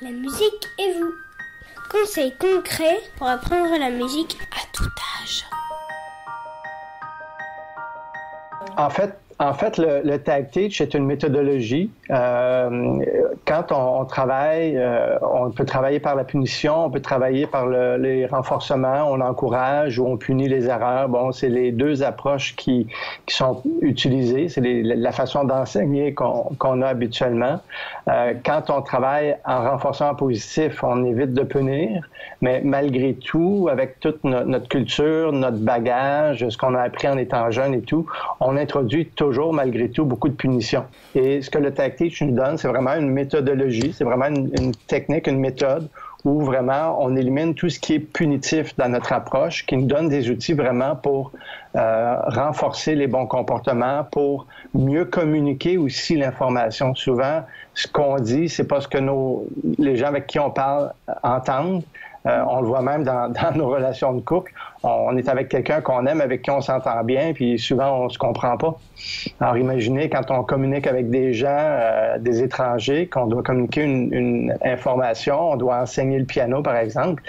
la musique et vous. Conseils concrets pour apprendre la musique à tout âge. En fait, le Tag Teach est une méthodologie. Quand on travaille, on peut travailler par la punition, on peut travailler par les renforcements, on encourage ou on punit les erreurs. Bon, c'est les deux approches qui sont utilisées. C'est la façon d'enseigner qu'on a habituellement. Quand on travaille en renforcement positif, on évite de punir, mais malgré tout, avec toute notre culture, notre bagage, ce qu'on a appris en étant jeune et tout, on introduit toujours, malgré tout, beaucoup de punitions. Et ce que le Tag Teach nous donne, c'est vraiment une méthodologie, c'est vraiment une technique, une méthode où vraiment on élimine tout ce qui est punitif dans notre approche, qui nous donne des outils vraiment pour renforcer les bons comportements, pour mieux communiquer aussi l'information. Souvent, ce qu'on dit, c'est pas ce que les gens avec qui on parle entendent. On le voit même dans nos relations de couple. On est avec quelqu'un qu'on aime, avec qui on s'entend bien, puis souvent, on se comprend pas. Alors, imaginez quand on communique avec des gens, des étrangers, qu'on doit communiquer une information, on doit enseigner le piano, par exemple,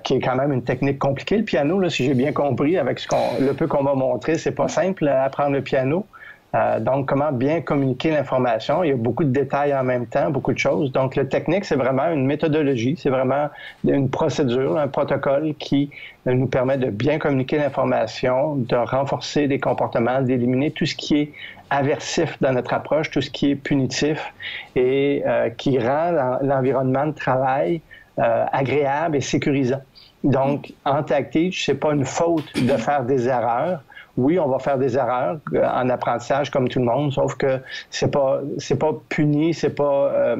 qui est quand même une technique compliquée, le piano, là, si j'ai bien compris, avec le peu qu'on m'a montré, c'est pas simple apprendre le piano. Donc, comment bien communiquer l'information. Il y a beaucoup de détails en même temps, beaucoup de choses. Donc, la technique, c'est vraiment une méthodologie, c'est vraiment une procédure, un protocole qui nous permet de bien communiquer l'information, de renforcer des comportements, d'éliminer tout ce qui est aversif dans notre approche, tout ce qui est punitif et qui rend l'environnement de travail agréable et sécurisant. Donc, en Tag Teach, c'est pas une faute de faire des erreurs. Oui, on va faire des erreurs en apprentissage comme tout le monde, sauf que c'est pas puni, c'est pas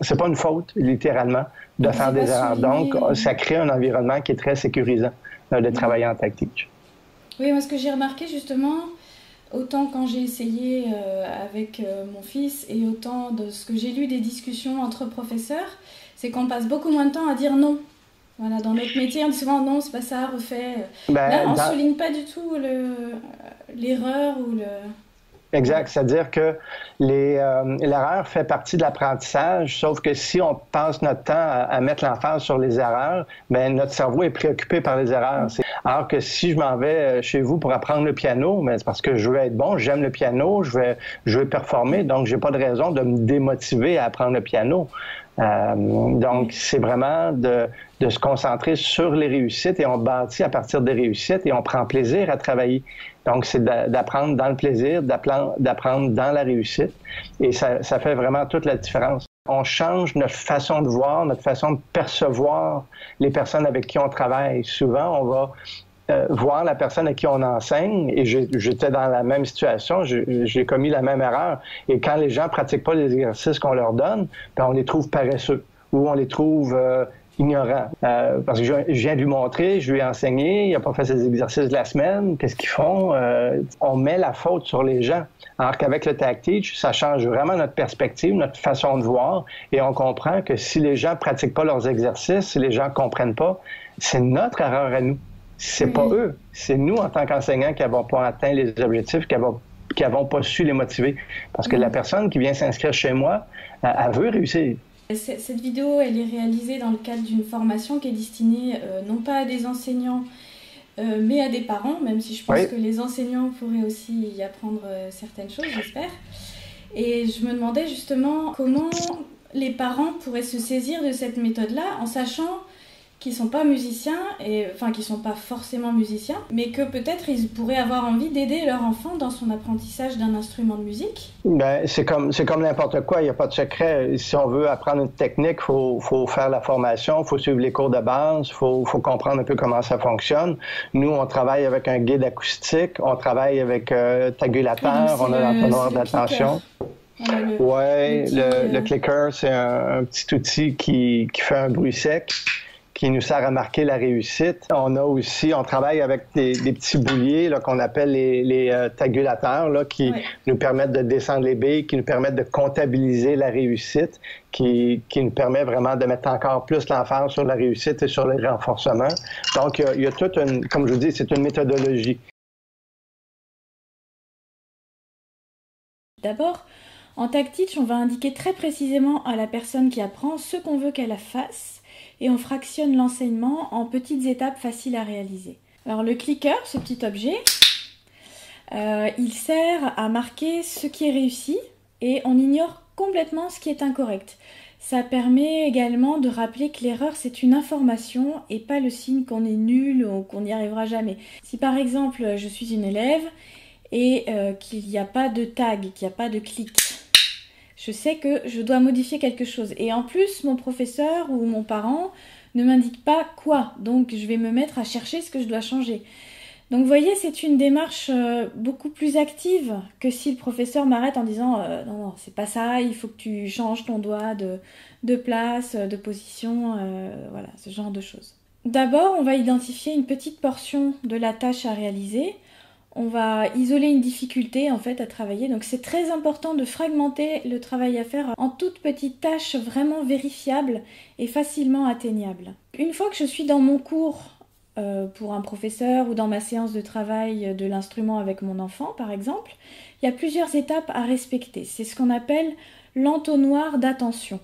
une faute littéralement de faire des erreurs. Donc, ça crée un environnement qui est très sécurisant de travailler en Tag Teach. Oui, moi ce que j'ai remarqué justement, autant quand j'ai essayé avec mon fils et autant de ce que j'ai lu des discussions entre professeurs, c'est qu'on passe beaucoup moins de temps à dire non. Voilà, dans notre métier, on dit souvent non, c'est pas ça, refais. Là, on ne souligne pas du tout l'erreur ou le... Exact, c'est-à-dire que l'erreur fait partie de l'apprentissage, sauf que si on passe notre temps à mettre l'emphase sur les erreurs, bien, notre cerveau est préoccupé par les erreurs. Alors que si je m'en vais chez vous pour apprendre le piano, bien, c'est parce que je veux être bon, j'aime le piano, je veux performer, donc j'ai pas de raison de me démotiver à apprendre le piano. Donc, c'est vraiment de se concentrer sur les réussites et on bâtit à partir des réussites et on prend plaisir à travailler. Donc, c'est d'apprendre dans le plaisir, d'apprendre dans la réussite et ça fait vraiment toute la différence. On change notre façon de voir, notre façon de percevoir les personnes avec qui on travaille. Souvent, on va voir la personne à qui on enseigne, et j'étais dans la même situation, j'ai commis la même erreur. Et quand les gens pratiquent pas les exercices qu'on leur donne, ben on les trouve paresseux ou on les trouve ignorants. Parce que je viens de lui montrer, je lui ai enseigné, il n'a pas fait ses exercices de la semaine, qu'est-ce qu'ils font? On met la faute sur les gens. Alors qu'avec le Tag Teach, ça change vraiment notre perspective, notre façon de voir, et on comprend que si les gens pratiquent pas leurs exercices, si les gens comprennent pas, c'est notre erreur à nous. C'est pas eux, c'est nous en tant qu'enseignants qui n'avons pas atteint les objectifs, qui n'avons pas su les motiver. Parce que la personne qui vient s'inscrire chez moi, elle veut réussir. Cette vidéo, elle est réalisée dans le cadre d'une formation qui est destinée non pas à des enseignants, mais à des parents, même si je pense que les enseignants pourraient aussi y apprendre certaines choses, j'espère. Et je me demandais justement comment les parents pourraient se saisir de cette méthode-là en sachant qui sont pas musiciens, enfin qui sont pas forcément musiciens, mais que peut-être ils pourraient avoir envie d'aider leur enfant dans son apprentissage d'un instrument de musique. Ben, c'est comme n'importe quoi, il n'y a pas de secret. Si on veut apprendre une technique, faut faire la formation, faut suivre les cours de base, faut comprendre un peu comment ça fonctionne. Nous, on travaille avec un guide acoustique, on travaille avec tabulateur, on a l'entonnoir d'attention. Oui, le clicker, c'est un petit outil qui fait un bruit sec, qui nous sert à marquer la réussite. On travaille avec des petits bouliers là, qu'on appelle les tagulateurs, là, qui nous permettent de descendre les billes, qui nous permettent de comptabiliser la réussite, qui nous permet vraiment de mettre encore plus l'emphase sur la réussite et sur les renforcements. Donc, il y a toute comme je vous dis, c'est une méthodologie. D'abord, En Tag Teach, on va indiquer très précisément à la personne qui apprend ce qu'on veut qu'elle fasse et on fractionne l'enseignement en petites étapes faciles à réaliser. Alors le clicker, ce petit objet, il sert à marquer ce qui est réussi et on ignore complètement ce qui est incorrect. Ça permet également de rappeler que l'erreur c'est une information et pas le signe qu'on est nul ou qu'on n'y arrivera jamais. Si par exemple je suis une élève et qu'il n'y a pas de tag, qu'il n'y a pas de clic, je sais que je dois modifier quelque chose. Et en plus mon professeur ou mon parent ne m'indique pas quoi, donc je vais me mettre à chercher ce que je dois changer. Donc vous voyez, c'est une démarche beaucoup plus active que si le professeur m'arrête en disant non, c'est pas ça, il faut que tu changes ton doigt de place, de position, voilà, ce genre de choses. D'abord, on va identifier une petite portion de la tâche à réaliser. On va isoler une difficulté en fait à travailler. Donc c'est très important de fragmenter le travail à faire en toutes petites tâches vraiment vérifiables et facilement atteignables. Une fois que je suis dans mon cours, pour un professeur ou dans ma séance de travail de l'instrument avec mon enfant par exemple, il y a plusieurs étapes à respecter. C'est ce qu'on appelle l'entonnoir d'attention.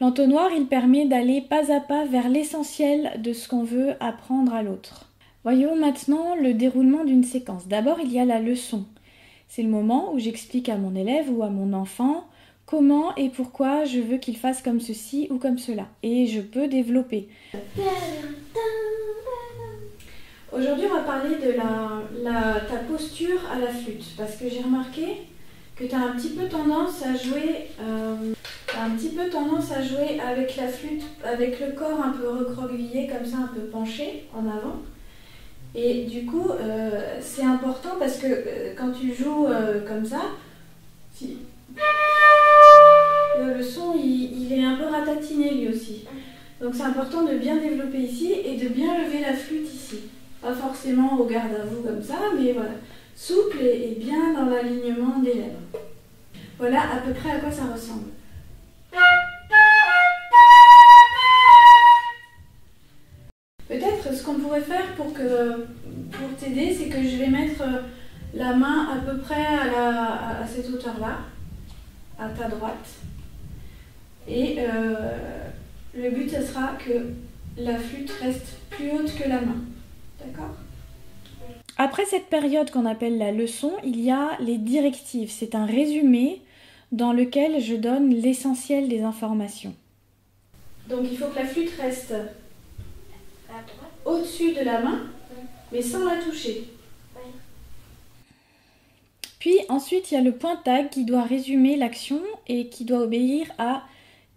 L'entonnoir, il permet d'aller pas à pas vers l'essentiel de ce qu'on veut apprendre à l'autre. Voyons maintenant le déroulement d'une séquence. D'abord, il y a la leçon. C'est le moment où j'explique à mon élève ou à mon enfant comment et pourquoi je veux qu'il fasse comme ceci ou comme cela. Et je peux développer. Aujourd'hui, on va parler de ta posture à la flûte, parce que j'ai remarqué que tu as un petit peu tendance à jouer, avec la flûte, avec le corps un peu recroquevillé, comme ça, un peu penché en avant. Et du coup, c'est important parce que quand tu joues comme ça, le son, il est un peu ratatiné lui aussi. Donc c'est important de bien développer ici et de bien lever la flûte ici. Pas forcément au garde à vous comme ça, mais voilà, souple et bien dans l'alignement des lèvres. Voilà à peu près à quoi ça ressemble. Peut-être ce qu'on pourrait faire pour t'aider, c'est que je vais mettre la main à peu près à cette hauteur-là, à ta droite. Et le but, ce sera que la flûte reste plus haute que la main. D'accord ? Après cette période qu'on appelle la leçon, il y a les directives. C'est un résumé dans lequel je donne l'essentiel des informations. Donc il faut que la flûte reste au-dessus de la main, mais sans la toucher. Puis ensuite, il y a le point tag qui doit résumer l'action et qui doit obéir à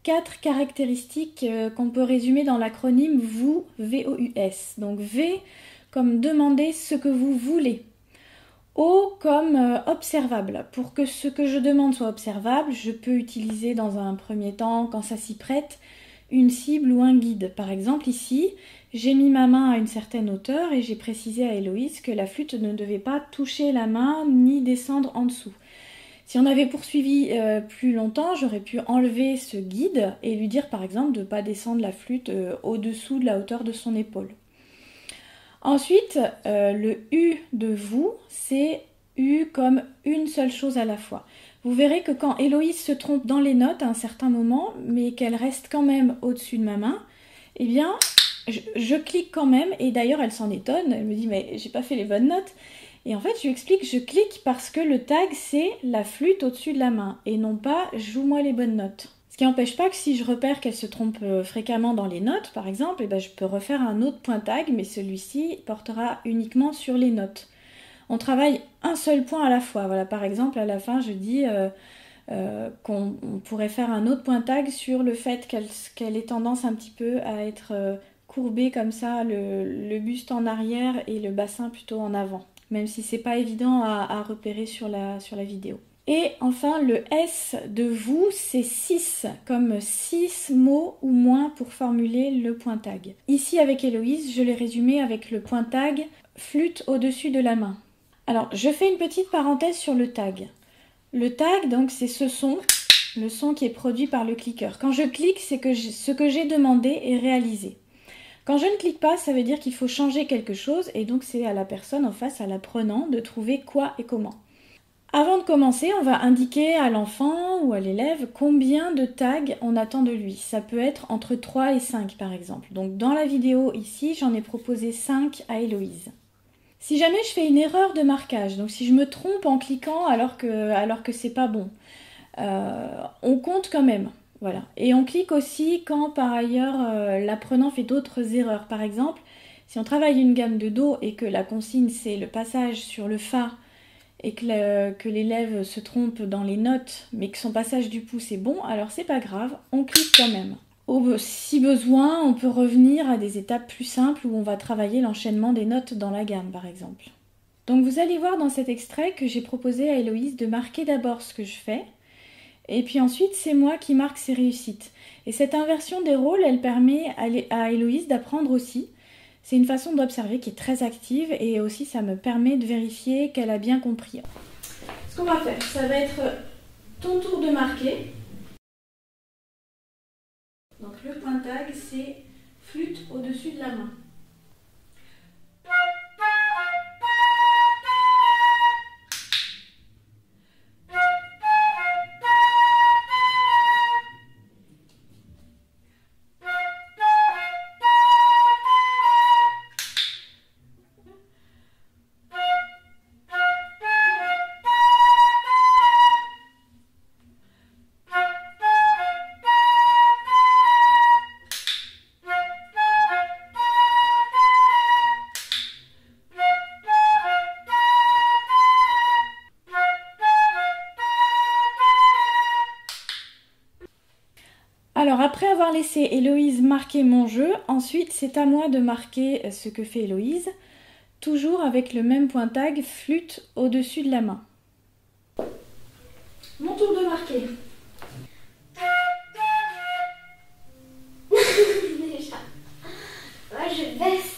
4 caractéristiques qu'on peut résumer dans l'acronyme VOUS, V-O-U-S. Donc V comme demander ce que vous voulez. O comme observable. Pour que ce que je demande soit observable, je peux utiliser dans un premier temps, quand ça s'y prête, une cible ou un guide. Par exemple ici, j'ai mis ma main à une certaine hauteur et j'ai précisé à Héloïse que la flûte ne devait pas toucher la main ni descendre en dessous. Si on avait poursuivi plus longtemps, j'aurais pu enlever ce guide et lui dire par exemple de ne pas descendre la flûte au-dessous de la hauteur de son épaule. Ensuite, le U de vous, c'est U comme une seule chose à la fois. Vous verrez que quand Héloïse se trompe dans les notes à un certain moment, mais qu'elle reste quand même au-dessus de ma main, eh bien, je clique quand même, et d'ailleurs elle s'en étonne, elle me dit mais j'ai pas fait les bonnes notes. Et en fait, je lui explique, je clique parce que le tag, c'est la flûte au-dessus de la main, et non pas joue-moi les bonnes notes. Ce qui n'empêche pas que si je repère qu'elle se trompe fréquemment dans les notes, par exemple, eh ben, je peux refaire un autre point tag, mais celui-ci portera uniquement sur les notes. On travaille un seul point à la fois. Voilà, par exemple, à la fin, je dis qu'on pourrait faire un autre point tag sur le fait qu'elle ait tendance un petit peu à être courbée comme ça, le buste en arrière et le bassin plutôt en avant, même si c'est pas évident à repérer sur la vidéo. Et enfin, le S de vous, c'est 6, comme 6 mots ou moins pour formuler le point tag. Ici, avec Héloïse, je l'ai résumé avec le point tag flûte au-dessus de la main. Alors, je fais une petite parenthèse sur le tag. Le tag, donc, c'est ce son, le son qui est produit par le clicker. Quand je clique, c'est que ce que j'ai demandé est réalisé. Quand je ne clique pas, ça veut dire qu'il faut changer quelque chose, et donc c'est à la personne en face, à l'apprenant, de trouver quoi et comment. Avant de commencer, on va indiquer à l'enfant ou à l'élève combien de tags on attend de lui. Ça peut être entre 3 et 5 par exemple. Donc dans la vidéo ici, j'en ai proposé 5 à Héloïse. Si jamais je fais une erreur de marquage, donc si je me trompe en cliquant alors que c'est pas bon, on compte quand même. Voilà. Et on clique aussi quand par ailleurs l'apprenant fait d'autres erreurs. Par exemple, si on travaille une gamme de Do et que la consigne c'est le passage sur le Fa et que l'élève se trompe dans les notes, mais que son passage du pouce est bon, alors c'est pas grave, on clique quand même. Si besoin, on peut revenir à des étapes plus simples où on va travailler l'enchaînement des notes dans la gamme, par exemple. Donc vous allez voir dans cet extrait que j'ai proposé à Héloïse de marquer d'abord ce que je fais, et puis ensuite c'est moi qui marque ses réussites. Et cette inversion des rôles, elle permet à Héloïse d'apprendre aussi. C'est une façon d'observer qui est très active et aussi ça me permet de vérifier qu'elle a bien compris. Ce qu'on va faire, ça va être ton tour de marquer. Donc le point tag, c'est flûte au-dessus de la main. Alors après avoir laissé Héloïse marquer mon jeu, ensuite c'est à moi de marquer ce que fait Héloïse, toujours avec le même point tag flûte au-dessus de la main. Mon tour de marquer. Déjà. Moi, je baisse.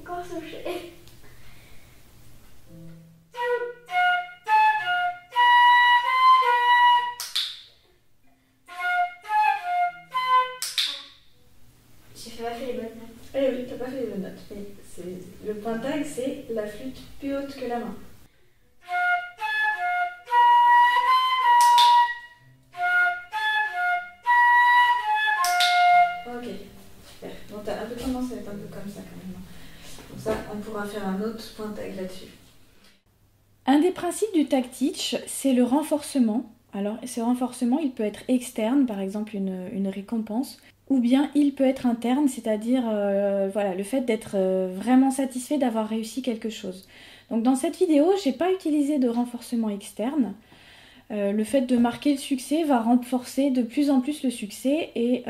Encore souffler. J'ai pas fait les bonnes notes. Eh oui, t'as pas fait les bonnes notes. Mais le point tag, c'est la flûte plus haute que la main. Ok, super. Donc t'as un peu tendance à être un peu comme ça quand même. Comme ça, on pourra faire un autre point tag là-dessus. Un des principes du tag teach, c'est le renforcement. Alors, ce renforcement, il peut être externe, par exemple une récompense, ou bien il peut être interne, c'est-à-dire voilà, le fait d'être vraiment satisfait d'avoir réussi quelque chose. Donc dans cette vidéo, j'ai pas utilisé de renforcement externe. Le fait de marquer le succès va renforcer de plus en plus le succès et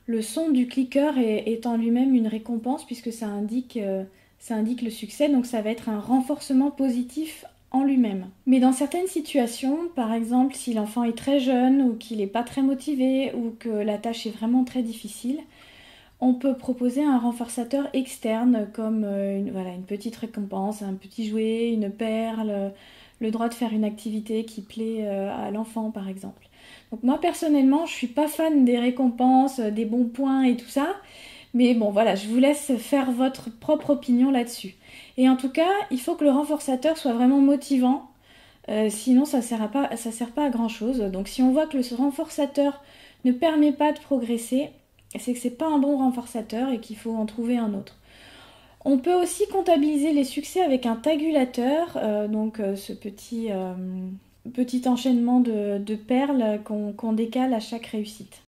le son du clicker est en lui-même une récompense puisque ça indique le succès, donc ça va être un renforcement positif en lui-même. Mais dans certaines situations, par exemple si l'enfant est très jeune ou qu'il n'est pas très motivé ou que la tâche est vraiment très difficile, on peut proposer un renforçateur externe comme une petite récompense, un petit jouet, une perle, le droit de faire une activité qui plaît à l'enfant par exemple. Donc moi personnellement je suis pas fan des récompenses, des bons points et tout ça, mais bon voilà, je vous laisse faire votre propre opinion là-dessus. Et en tout cas, il faut que le renforçateur soit vraiment motivant, sinon ça sert pas à grand chose. Donc si on voit que le renforçateur ne permet pas de progresser, c'est que c'est pas un bon renforçateur et qu'il faut en trouver un autre. On peut aussi comptabiliser les succès avec un tagulateur, ce petit enchaînement de perles qu'on décale à chaque réussite.